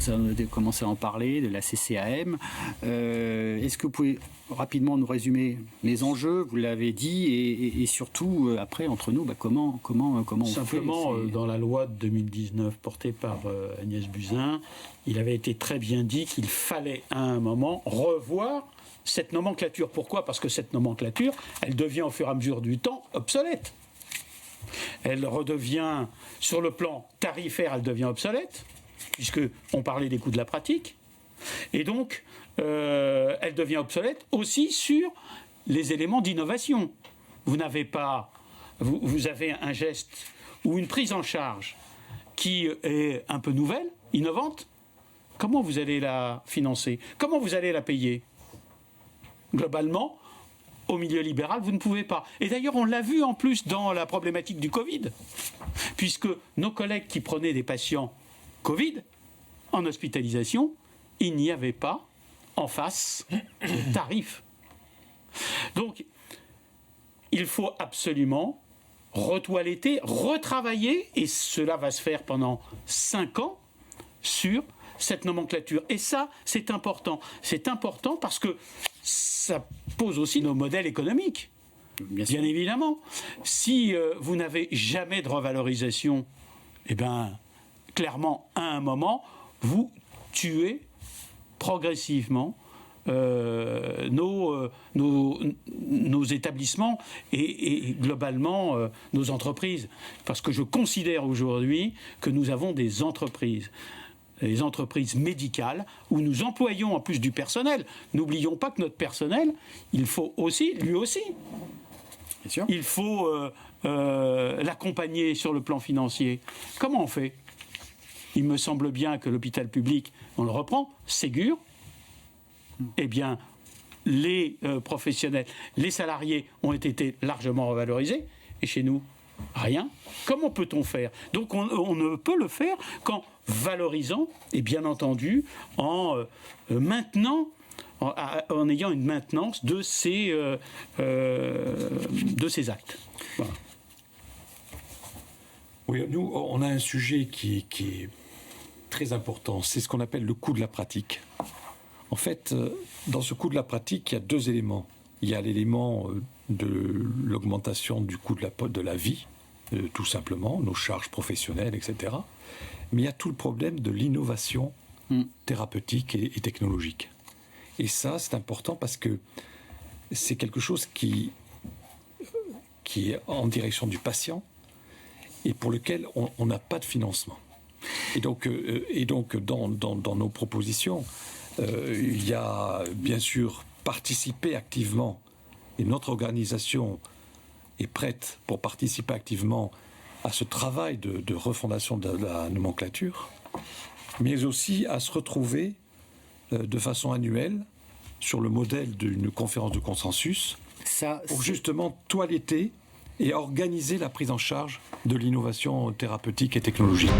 a commencé à en parler, de la CCAM. Est-ce que vous pouvez rapidement nous résumer les enjeux, vous l'avez dit, et surtout, après, entre nous, comment on Simplement, fait dans la loi de 2019 portée par Agnès Buzyn, il avait été très bien dit qu'il fallait à un moment revoir cette nomenclature. Pourquoi ? Parce que cette nomenclature, elle devient au fur et à mesure du temps obsolète. Elle redevient, sur le plan tarifaire, elle devient obsolète, puisqu'on parlait des coûts de la pratique. Et donc, elle devient obsolète aussi sur les éléments d'innovation. Vous avez un geste ou une prise en charge qui est un peu nouvelle, innovante. Comment vous allez la financer ? Comment vous allez la payer ? Globalement, au milieu libéral, vous ne pouvez pas. Et d'ailleurs, on l'a vu en plus dans la problématique du Covid, puisque nos collègues qui prenaient des patients Covid en hospitalisation, il n'y avait pas en face de tarif. Donc, il faut absolument retoiletter, retravailler, et cela va se faire pendant 5 ans, sur cette nomenclature. Et ça, c'est important. C'est important parce que ça pose aussi nos modèles économiques. Bien évidemment. Si vous n'avez jamais de revalorisation, eh bien, clairement, à un moment, vous tuez progressivement nos établissements et globalement nos entreprises. Parce que je considère aujourd'hui que nous avons des entreprises médicales où nous employons en plus du personnel. N'oublions pas que notre personnel, il faut aussi, lui aussi, bien sûr, il faut l'accompagner sur le plan financier. Comment on fait ? Il me semble bien que l'hôpital public, on le reprend, Ségur, eh bien, les professionnels, les salariés ont été largement revalorisés, et chez nous, rien. Comment peut-on faire ? Donc on ne peut le faire qu'en valorisant, et bien entendu en maintenant, en ayant une maintenance de ces actes. Voilà. Oui, nous, on a un sujet qui est très important, c'est ce qu'on appelle le coût de la pratique. En fait, dans ce coût de la pratique, il y a 2 éléments. Il y a l'élément de l'augmentation du coût de la vie, tout simplement, nos charges professionnelles, etc. Mais il y a tout le problème de l'innovation thérapeutique et technologique. Et ça, c'est important parce que c'est quelque chose qui est en direction du patient et pour lequel on n'a pas de financement. Et donc dans nos propositions, il y a bien sûr participer activement, et notre organisation est prête pour participer activement à ce travail de refondation de la nomenclature, mais aussi à se retrouver de façon annuelle sur le modèle d'une conférence de consensus pour justement toiletter et organiser la prise en charge de l'innovation thérapeutique et technologique.